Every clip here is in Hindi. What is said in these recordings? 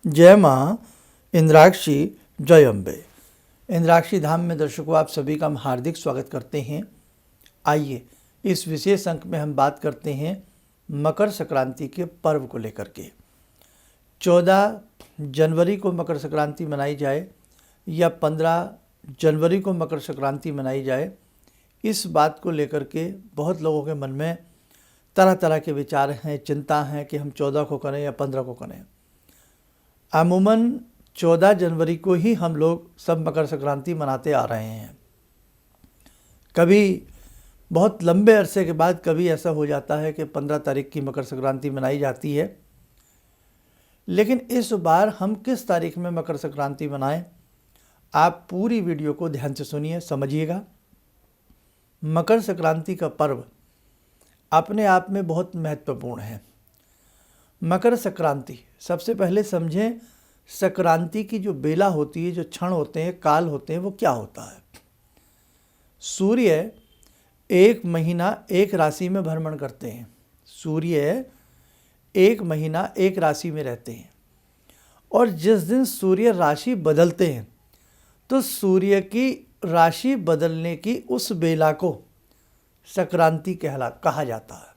जय माँ इंद्राक्षी, जय अम्बे। इंद्राक्षी धाम में दर्शकों, आप सभी का हम हार्दिक स्वागत करते हैं। आइए इस विशेष अंक में हम बात करते हैं मकर संक्रांति के पर्व को लेकर के। 14 जनवरी को मकर संक्रांति मनाई जाए या 15 जनवरी को मकर संक्रांति मनाई जाए, इस बात को लेकर के बहुत लोगों के मन में तरह तरह के विचार हैं, चिंता हैं कि हम 14 को करें या 15 को करें। अमूमन 14 जनवरी को ही हम लोग सब मकर संक्रांति मनाते आ रहे हैं। कभी बहुत लंबे अरसे के बाद कभी ऐसा हो जाता है कि 15 तारीख की मकर संक्रांति मनाई जाती है। लेकिन इस बार हम किस तारीख में मकर संक्रांति मनाएं, आप पूरी वीडियो को ध्यान से सुनिए, समझिएगा। मकर संक्रांति का पर्व अपने आप में बहुत महत्वपूर्ण है। मकर संक्रांति, सबसे पहले समझें संक्रांति की जो बेला होती है, जो क्षण होते हैं, काल होते हैं, वो क्या होता है। सूर्य 1 महीना एक राशि में भ्रमण करते हैं। सूर्य 1 महीना एक राशि में रहते हैं और जिस दिन सूर्य राशि बदलते हैं तो सूर्य की राशि बदलने की उस बेला को संक्रांति कहा जाता है।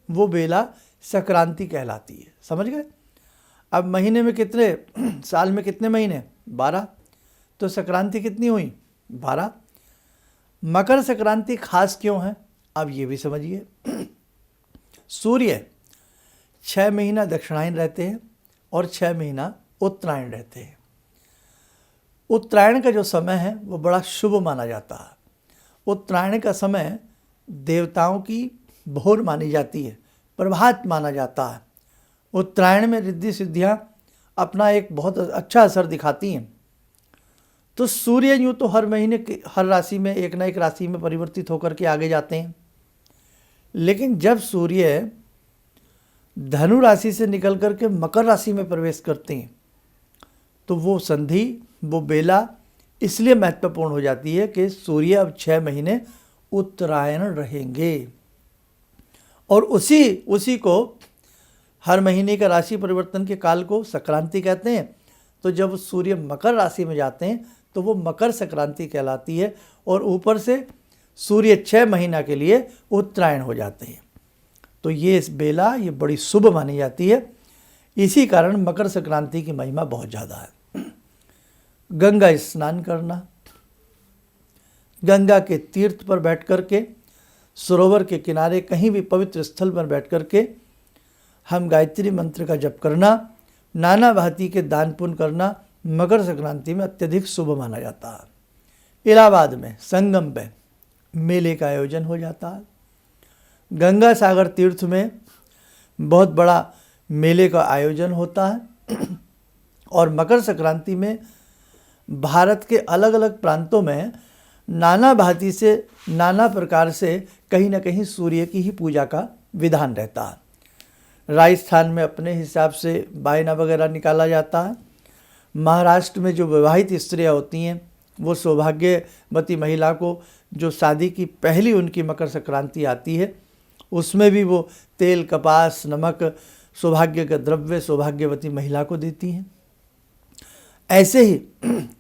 वो बेला संक्रांति कहलाती है। समझ गए। अब महीने में कितने, साल में कितने महीने, 12, तो संक्रांति कितनी हुई, 12। मकर संक्रांति खास क्यों है, अब ये भी समझिए। सूर्य 6 महीना दक्षिणायन रहते हैं और 6 महीना उत्तरायण रहते हैं। उत्तरायण का जो समय है वो बड़ा शुभ माना जाता है। उत्तरायण का समय देवताओं की भोर मानी जाती है, प्रभात माना जाता है। उत्तरायण में रिद्धि सिद्धियाँ अपना एक बहुत अच्छा असर दिखाती हैं। तो सूर्य यूँ तो हर महीने हर राशि में एक ना एक राशि में परिवर्तित होकर के आगे जाते हैं, लेकिन जब सूर्य धनु राशि से निकल कर के मकर राशि में प्रवेश करते हैं तो वो संधि, वो बेला इसलिए महत्वपूर्ण हो जाती है कि सूर्य अब 6 महीने उत्तरायण रहेंगे और उसी को हर महीने का राशि परिवर्तन के काल को संक्रांति कहते हैं। तो जब सूर्य मकर राशि में जाते हैं तो वो मकर संक्रांति कहलाती है और ऊपर से सूर्य 6 महीना के लिए उत्तरायण हो जाते हैं। तो ये इस बेला ये बड़ी शुभ मानी जाती है। इसी कारण मकर संक्रांति की महिमा बहुत ज़्यादा है। गंगा स्नान करना, गंगा के तीर्थ पर बैठ कर के, सरोवर के किनारे कहीं भी पवित्र स्थल पर बैठ कर के हम गायत्री मंत्र का जप करना, नाना भांति के दान पुण्य करना मकर संक्रांति में अत्यधिक शुभ माना जाता है। इलाहाबाद में संगम पे मेले का आयोजन हो जाता है। गंगा सागर तीर्थ में बहुत बड़ा मेले का आयोजन होता है और मकर संक्रांति में भारत के अलग अलग प्रांतों में नाना भांति से, नाना प्रकार से कहीं ना कहीं सूर्य की ही पूजा का विधान रहता है। राजस्थान में अपने हिसाब से बायना वगैरह निकाला जाता है। महाराष्ट्र में जो विवाहित स्त्रियां होती हैं वो सौभाग्यवती महिला को जो शादी की पहली उनकी मकर संक्रांति आती है उसमें भी वो तेल, कपास, नमक, सौभाग्य का द्रव्य सौभाग्यवती महिला को देती हैं। ऐसे ही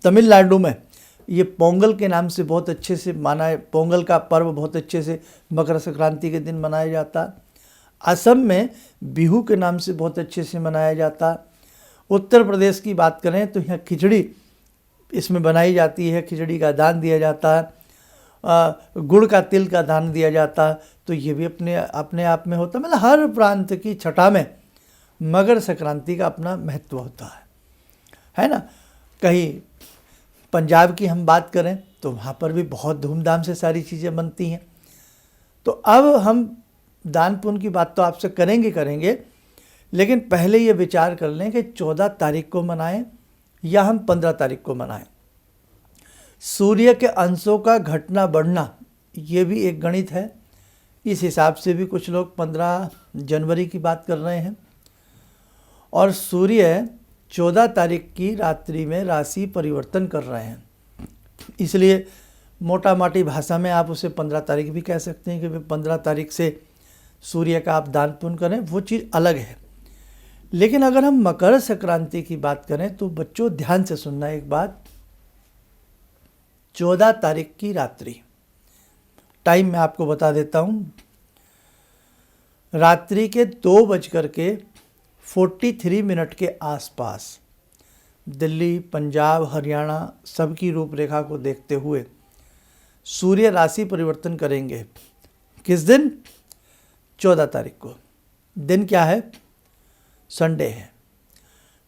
तमिलनाडु में ये पोंगल के नाम से बहुत अच्छे से माना है। पोंगल का पर्व बहुत अच्छे से मकर संक्रांति के दिन मनाया जाता है। असम में बिहू के नाम से बहुत अच्छे से मनाया जाता है। उत्तर प्रदेश की बात करें तो यहाँ खिचड़ी इसमें बनाई जाती है, खिचड़ी का दान दिया जाता है, गुड़ का तिल का दान दिया जाता है। तो ये भी अपने आप में होता है। मतलब हर प्रांत की छठा में मकर संक्रांति का अपना महत्व होता है ना। कहीं पंजाब की हम बात करें तो वहाँ पर भी बहुत धूमधाम से सारी चीज़ें बनती हैं। तो अब हम दान पुण्य की बात तो आपसे करेंगे, लेकिन पहले ये विचार कर लें कि 14 तारीख को मनाएं या हम 15 तारीख को मनाएं। सूर्य के अंशों का घटना बढ़ना ये भी एक गणित है। इस हिसाब से भी कुछ लोग 15 जनवरी की बात कर रहे हैं और सूर्य 14 तारीख की रात्रि में राशि परिवर्तन कर रहे हैं। इसलिए मोटा माटी भाषा में आप उसे 15 तारीख भी कह सकते हैं कि 15 तारीख से सूर्य का आप दान पुण्य करें, वो चीज़ अलग है। लेकिन अगर हम मकर संक्रांति की बात करें तो बच्चों ध्यान से सुनना एक बात, 14 तारीख की रात्रि, टाइम मैं आपको बता देता हूँ, रात्रि के 2:43 के आसपास दिल्ली, पंजाब, हरियाणा सबकी रूपरेखा को देखते हुए सूर्य राशि परिवर्तन करेंगे। किस दिन? 14 तारीख को। दिन क्या है? संडे है।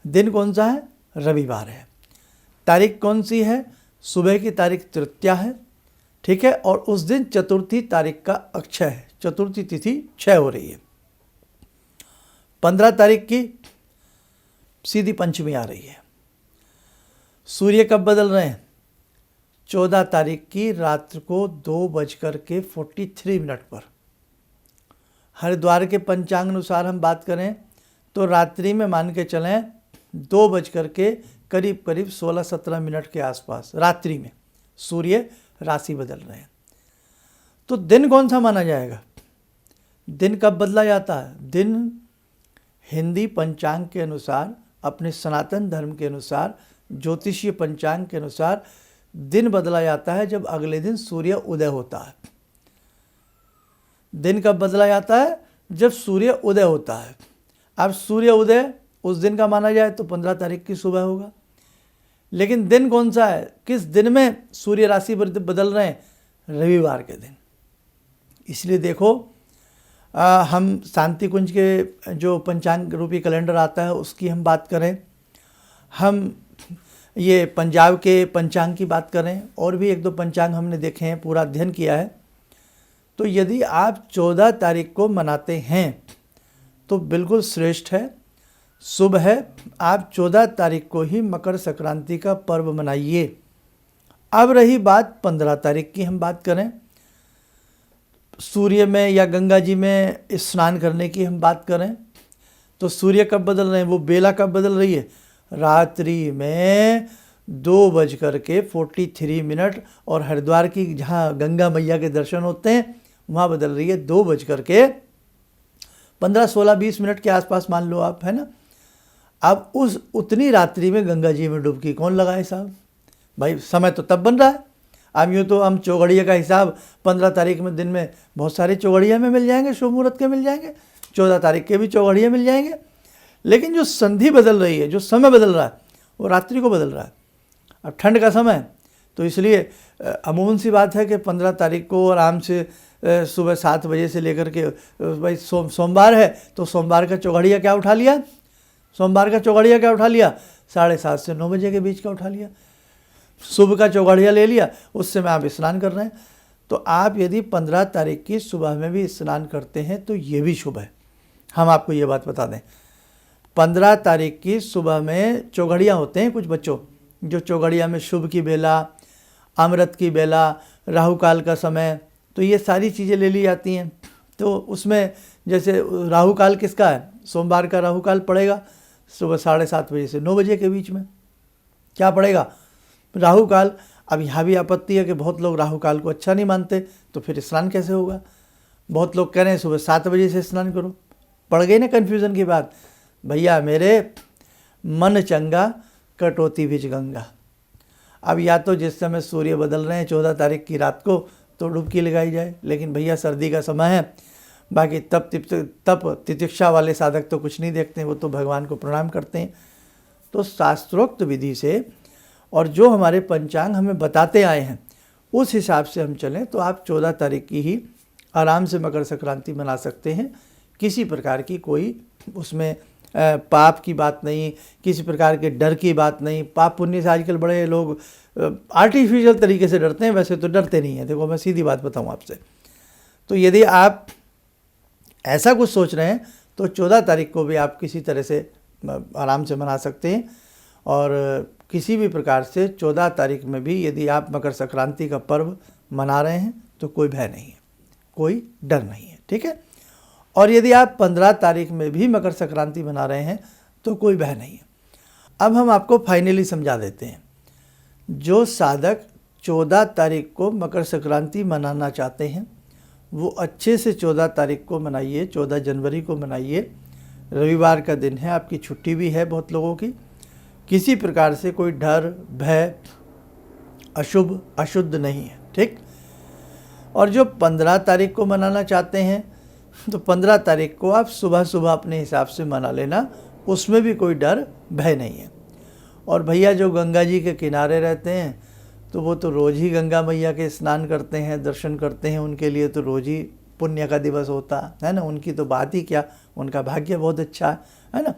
दिन कौन सा है? रविवार है। तारीख कौन सी है? सुबह की तारीख तृतीया है, ठीक है। और उस दिन चतुर्थी तारीख का अक्षय है, चतुर्थी तिथि 6 हो रही है। 15 तारीख की सीधी पंचमी आ रही है। सूर्य कब बदल रहे हैं? 14 तारीख की रात्र को 2:43 पर। हरिद्वार के पंचांग अनुसार हम बात करें तो रात्रि में मान के चलें 2:00 करीब 16-17 के आसपास रात्रि में सूर्य राशि बदल रहे हैं। तो दिन कौन सा माना जाएगा? दिन कब बदला जाता है? दिन हिंदी पंचांग के अनुसार, अपने सनातन धर्म के अनुसार, ज्योतिषीय पंचांग के अनुसार दिन बदला जाता है जब अगले दिन सूर्य उदय होता है। दिन कब बदला जाता है? जब सूर्य उदय होता है। अब सूर्य उदय उस दिन का माना जाए तो 15 तारीख की सुबह होगा। लेकिन दिन कौन सा है? किस दिन में सूर्य राशि बदल रहे हैं? रविवार के दिन। इसलिए देखो, हम शांति कुंज के जो पंचांग रूपी कैलेंडर आता है उसकी हम बात करें, हम ये पंजाब के पंचांग की बात करें, और भी 1-2 पंचांग हमने देखे हैं, पूरा अध्ययन किया है। तो यदि आप 14 तारीख को मनाते हैं तो बिल्कुल श्रेष्ठ है, शुभ है। आप 14 तारीख को ही मकर संक्रांति का पर्व मनाइए। अब रही बात 15 तारीख की, हम बात करें सूर्य में या गंगा जी में स्नान करने की हम बात करें तो सूर्य कब बदल रहे हैं? वो बेला कब बदल रही है? रात्रि में 2:43 और हरिद्वार की जहाँ गंगा मैया के दर्शन होते हैं वहाँ बदल रही है 2:15-16-20 के आसपास, मान लो आप, है ना। अब उस उतनी रात्रि में गंगा जी में डुबकी कौन लगाए साहब? भाई समय तो तब बन रहा है। अब यूँ तो हम चौघड़िया का हिसाब 15 तारीख में दिन में बहुत सारे चौघड़िया में मिल जाएंगे, शुभ मुहूर्त के मिल जाएंगे, 14 तारीख के भी चौघड़िया मिल जाएंगे। लेकिन जो संधि बदल रही है, जो समय बदल रहा है, वो रात्रि को बदल रहा है। अब ठंड का समय तो इसलिए अमूमन सी बात है कि 15 तारीख को आराम से सुबह 7 बजे से लेकर के भाई सोमवार है तो सोमवार का चौघड़िया क्या उठा लिया? सोमवार का चौघड़िया क्या उठा लिया? 7:30 से 9 बजे के बीच का उठा लिया। सुबह का चौघड़िया ले लिया, उस समय आप स्नान कर रहे हैं। तो आप यदि 15 तारीख की सुबह में भी स्नान करते हैं तो ये भी शुभ है। हम आपको ये बात बता दें, 15 तारीख की सुबह में चौघड़िया होते हैं कुछ बच्चों, जो चौघड़िया में शुभ की बेला, अमृत की बेला, राहु काल का समय, तो ये सारी चीज़ें ले ली जाती हैं। तो उसमें जैसे राहु काल किसका है? सोमवार का राहु काल पड़ेगा सुबह 7:30 बजे से 9 बजे के बीच में। क्या पड़ेगा? राहु काल। अब यहाँ भी आपत्ति है कि बहुत लोग राहु काल को अच्छा नहीं मानते, तो फिर स्नान कैसे होगा? बहुत लोग कह रहे हैं सुबह 7 बजे से स्नान करो। पड़ गई ना कन्फ्यूज़न की बात? भैया मेरे, मन चंगा कटौती बीच गंगा। अब या तो जिस समय सूर्य बदल रहे हैं 14 तारीख की रात को तो डुबकी लगाई जाए, लेकिन भैया सर्दी का समय है, बाकी तप तितिक्षा वाले साधक तो कुछ नहीं देखते हैं, वो तो भगवान को प्रणाम करते हैं। तो शास्त्रोक्त विधि से और जो हमारे पंचांग हमें बताते आए हैं उस हिसाब से हम चलें तो आप 14 तारीख की ही आराम से मकर संक्रांति मना सकते हैं। किसी प्रकार की कोई उसमें पाप की बात नहीं, किसी प्रकार के डर की बात नहीं। पाप पुण्य से आजकल बड़े लोग आर्टिफिशियल तरीके से डरते हैं, वैसे तो डरते नहीं हैं। देखो मैं सीधी बात बताऊं आपसे, तो यदि आप ऐसा कुछ सोच रहे हैं तो 14 तारीख को भी आप किसी तरह से आराम से मना सकते हैं। और किसी भी प्रकार से 14 तारीख में भी यदि आप मकर संक्रांति का पर्व मना रहे हैं तो कोई भय नहीं है, कोई डर नहीं है, ठीक है। और यदि आप 15 तारीख में भी मकर संक्रांति मना रहे हैं तो कोई भय नहीं है। अब हम आपको फाइनली समझा देते हैं, जो साधक 14 तारीख को मकर संक्रांति मनाना चाहते हैं वो अच्छे से 14 तारीख को मनाइए, 14 जनवरी को मनाइए। रविवार का दिन है, आपकी छुट्टी भी है बहुत लोगों की। किसी प्रकार से कोई डर, भय, अशुभ, अशुद्ध नहीं है, ठीक। और जो 15 तारीख को मनाना चाहते हैं तो 15 तारीख को आप सुबह सुबह अपने हिसाब से मना लेना, उसमें भी कोई डर, भय नहीं है। और भैया जो गंगा जी के किनारे रहते हैं तो वो तो रोज़ ही गंगा मैया के स्नान करते हैं, दर्शन करते हैं, उनके लिए तो रोज़ ही पुण्य का दिवस होता है ना। उनकी तो बात ही क्या, उनका भाग्य बहुत अच्छा है ना।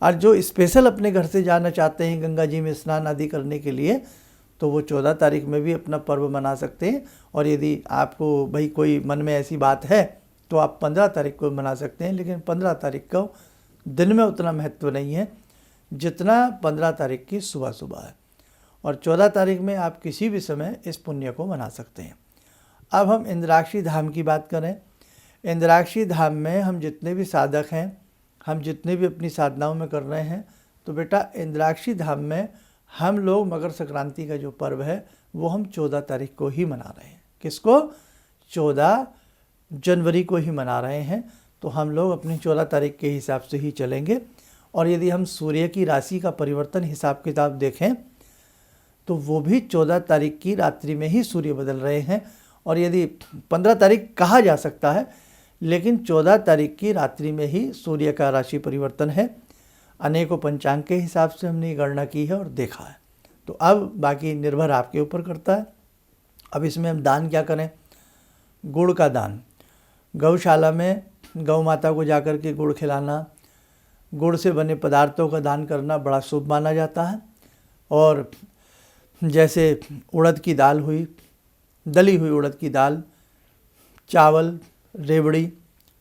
और जो स्पेशल अपने घर से जाना चाहते हैं गंगा जी में स्नान आदि करने के लिए, तो वो 14 तारीख में भी अपना पर्व मना सकते हैं। और यदि आपको भाई कोई मन में ऐसी बात है तो आप 15 तारीख को मना सकते हैं, लेकिन 15 तारीख को दिन में उतना महत्व नहीं है जितना 15 तारीख की सुबह सुबह है। और 14 तारीख में आप किसी भी समय इस पुण्य को मना सकते हैं। अब हम इंद्राक्षी धाम की बात करें। इंद्राक्षी धाम में हम जितने भी साधक हैं, हम जितने भी अपनी साधनाओं में कर रहे हैं, तो बेटा इंद्राक्षी धाम में हम लोग मकर संक्रांति का जो पर्व है वो हम 14 तारीख को ही मना रहे हैं। किसको? 14 जनवरी को ही मना रहे हैं। तो हम लोग अपनी 14 तारीख के हिसाब से ही चलेंगे। और यदि हम सूर्य की राशि का परिवर्तन हिसाब किताब देखें तो वो भी 14 तारीख की रात्रि में ही सूर्य बदल रहे हैं। और यदि 15 तारीख कहा जा सकता है, लेकिन 14 तारीख की रात्रि में ही सूर्य का राशि परिवर्तन है। अनेकों पंचांग के हिसाब से हमने गणना की है और देखा है। तो अब बाकी निर्भर आपके ऊपर करता है। अब इसमें हम दान क्या करें? गुड़ का दान। गौशाला में गौ माता को जाकर के गुड़ खिलाना, गुड़ से बने पदार्थों का दान करना बड़ा शुभ माना जाता है। और जैसे उड़द की दाल हुई, दली हुई उड़द की दाल, चावल, रेवड़ी,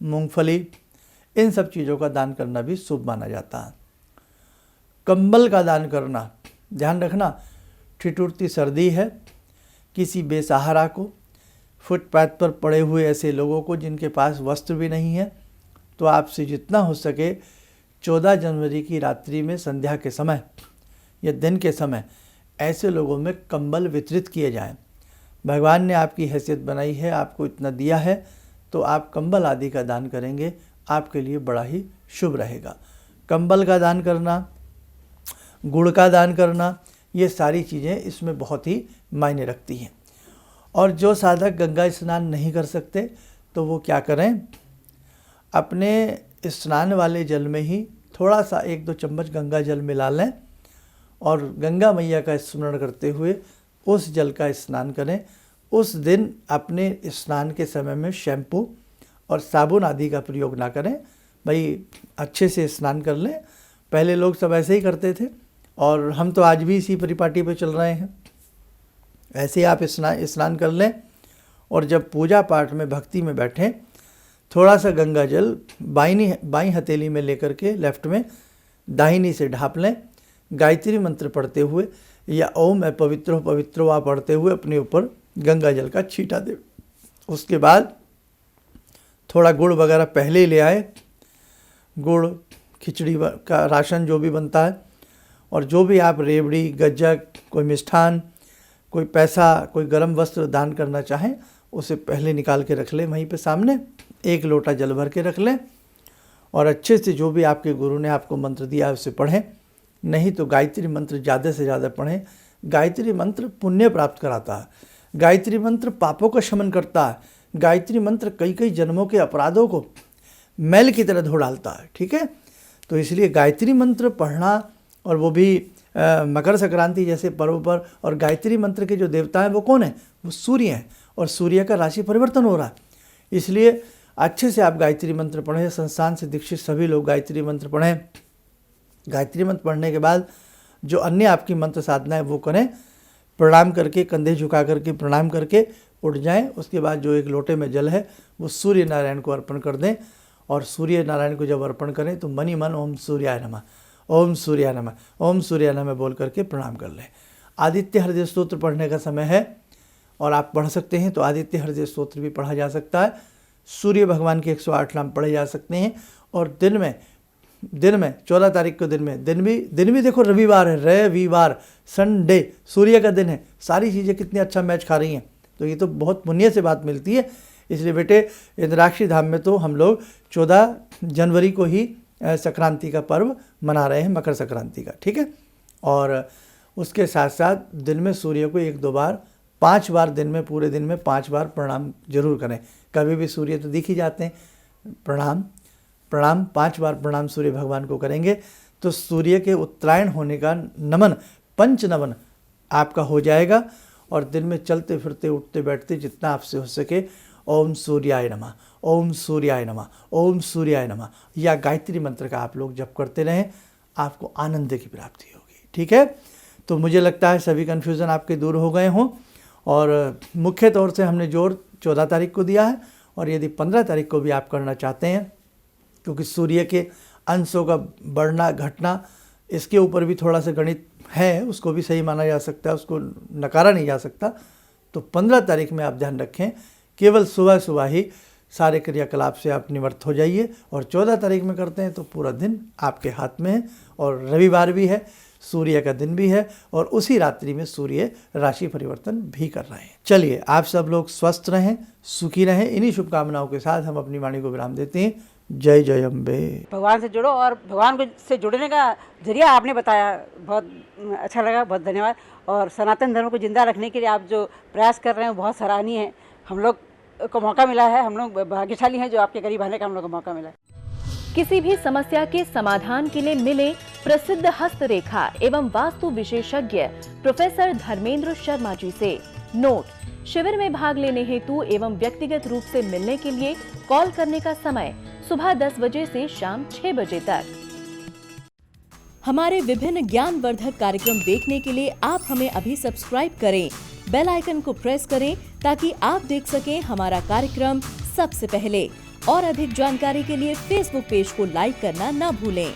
मूंगफली, इन सब चीज़ों का दान करना भी शुभ माना जाता है। कंबल का दान करना, ध्यान रखना, ठिठुरती सर्दी है, किसी बेसहारा को, फुटपाथ पर पड़े हुए ऐसे लोगों को जिनके पास वस्त्र भी नहीं है, तो आपसे जितना हो सके 14 जनवरी की रात्रि में संध्या के समय या दिन के समय ऐसे लोगों में कंबल वितरित किए जाएं। भगवान ने आपकी हैसियत बनाई है, आपको इतना दिया है, तो आप कंबल आदि का दान करेंगे, आपके लिए बड़ा ही शुभ रहेगा। कंबल का दान करना, गुड़ का दान करना, ये सारी चीज़ें इसमें बहुत ही मायने रखती हैं। और जो साधक गंगा स्नान नहीं कर सकते तो वो क्या करें? अपने स्नान वाले जल में ही थोड़ा सा 1-2 चम्मच गंगा जल मिला लें और गंगा मैया का स्मरण करते हुए उस जल का स्नान करें। उस दिन अपने स्नान के समय में शैम्पू और साबुन आदि का प्रयोग ना करें। भाई अच्छे से स्नान कर लें। पहले लोग सब ऐसे ही करते थे और हम तो आज भी इसी परिपाटी पे चल रहे हैं। ऐसे आप स्नान कर लें और जब पूजा पाठ में भक्ति में बैठें, थोड़ा सा गंगा जल बाईं हथेली में लेकर के लेफ्ट में दाहिनी से ढाप लें। गायत्री मंत्र पढ़ते हुए या ओम पवित्रो पवित्रो वा पढ़ते हुए अपने ऊपर गंगा जल का छींटा दे। उसके बाद थोड़ा गुड़ वगैरह पहले ही ले आए। गुड़, खिचड़ी का राशन जो भी बनता है, और जो भी आप रेवड़ी, गज्जक, कोई मिष्ठान, कोई पैसा, कोई गर्म वस्त्र दान करना चाहें, उसे पहले निकाल के रख लें वहीं पे सामने। 1 लोटा जल भर के रख लें और अच्छे से जो भी आपके गुरु ने आपको मंत्र दिया है उसे पढ़ें। नहीं तो गायत्री मंत्र ज़्यादा से ज़्यादा पढ़ें। गायत्री मंत्र पुण्य प्राप्त कराता है। गायत्री मंत्र पापों का शमन करता है। गायत्री मंत्र कई जन्मों के अपराधों को मैल की तरह धो डालता है। ठीक है, तो इसलिए गायत्री मंत्र पढ़ना, और वो भी मकर संक्रांति जैसे पर्व पर। और गायत्री मंत्र के जो देवता हैं वो कौन है? वो सूर्य हैं, और सूर्य का राशि परिवर्तन हो रहा है। इसलिए अच्छे से आप गायत्री मंत्र पढ़ें। संस्थान से दीक्षित सभी लोग गायत्री मंत्र पढ़ें। गायत्री मंत्र पढ़ने के बाद जो अन्य आपकी मंत्र साधना है वो करें। प्रणाम करके, कंधे झुका करके प्रणाम करके उठ जाएं। उसके बाद जो 1 लोटे में जल है वो सूर्य नारायण को अर्पण कर दें। और सूर्य नारायण को जब अर्पण करें तो मनी मन ओम सूर्याय नमः, ओम सूर्याय नमः, ओम सूर्याय नमः बोल करके प्रणाम कर लें। आदित्य हृदय स्तोत्र पढ़ने का समय है और आप पढ़ सकते हैं, तो आदित्य हृदय स्तोत्र भी पढ़ा जा सकता है। सूर्य भगवान के 108 नाम पढ़े जा सकते हैं। और दिन में दिन में 14 तारीख को दिन भी देखो रविवार है, रविवार, संडे, सूर्य का दिन है। सारी चीज़ें कितनी अच्छा मैच खा रही हैं, तो ये तो बहुत पुण्य से बात मिलती है। इसलिए बेटे इंद्राक्षी धाम में तो हम लोग 14 जनवरी को ही संक्रांति का पर्व मना रहे हैं, मकर संक्रांति का, ठीक है। और उसके साथ साथ दिन में सूर्य को 1-2 बार, 5 बार दिन में, पूरे दिन में 5 बार प्रणाम जरूर करें। कभी भी सूर्य तो दिख ही जाते हैं, प्रणाम 5 बार प्रणाम सूर्य भगवान को करेंगे तो सूर्य के उत्तरायण होने का नमन, पंच नमन आपका हो जाएगा। और दिन में चलते फिरते उठते बैठते जितना आपसे हो सके ओम सूर्याय नमः, ओम सूर्याय नमः, ओम सूर्याय नमः या गायत्री मंत्र का आप लोग जप करते रहें, आपको आनंद की प्राप्ति होगी, ठीक है। तो मुझे लगता है सभी कन्फ्यूज़न आपके दूर हो गए हों। और मुख्य तौर से हमने जोर 14 तारीख को दिया है, और यदि 15 तारीख को भी आप करना चाहते हैं, क्योंकि सूर्य के अंशों का बढ़ना घटना, इसके ऊपर भी थोड़ा सा गणित है, उसको भी सही माना जा सकता है, उसको नकारा नहीं जा सकता। तो 15 तारीख में आप ध्यान रखें, केवल सुबह सुबह ही सारे क्रियाकलाप से आप निवृत्त हो जाइए। और 14 तारीख में करते हैं तो पूरा दिन आपके हाथ में है, और रविवार भी है, सूर्य का दिन भी है, और उसी रात्रि में सूर्य राशि परिवर्तन भी कर रहे हैं। चलिए, आप सब लोग स्वस्थ रहें, सुखी रहें। इन्हीं शुभकामनाओं के साथ हम अपनी वाणी को विराम देते हैं। जय जय अम्बे। भगवान से जुड़ो, और भगवान को से जुड़ने का जरिया आपने बताया, बहुत अच्छा लगा, बहुत धन्यवाद। और सनातन धर्म को जिंदा रखने के लिए आप जो प्रयास कर रहे हैं बहुत सराहनीय है। हम लोग को मौका मिला है, हम लोग भाग्यशाली हैं जो आपके करीब आने का हम लोग को मौका मिला है। किसी भी समस्या के समाधान के लिए मिले प्रसिद्ध हस्तरेखा एवं वास्तु विशेषज्ञ प्रोफेसर धर्मेंद्र शर्मा जी से। नोट: शिविर में भाग लेने हेतु एवं व्यक्तिगत रूप से मिलने के लिए कॉल करने का समय सुबह 10 बजे से शाम 6 बजे तक। हमारे विभिन्न ज्ञानवर्धक कार्यक्रम देखने के लिए आप हमें अभी सब्सक्राइब करें, बेल आइकन को प्रेस करें ताकि आप देख सकें हमारा कार्यक्रम सबसे पहले। और अधिक जानकारी के लिए फेसबुक पेज को लाइक करना न भूलें।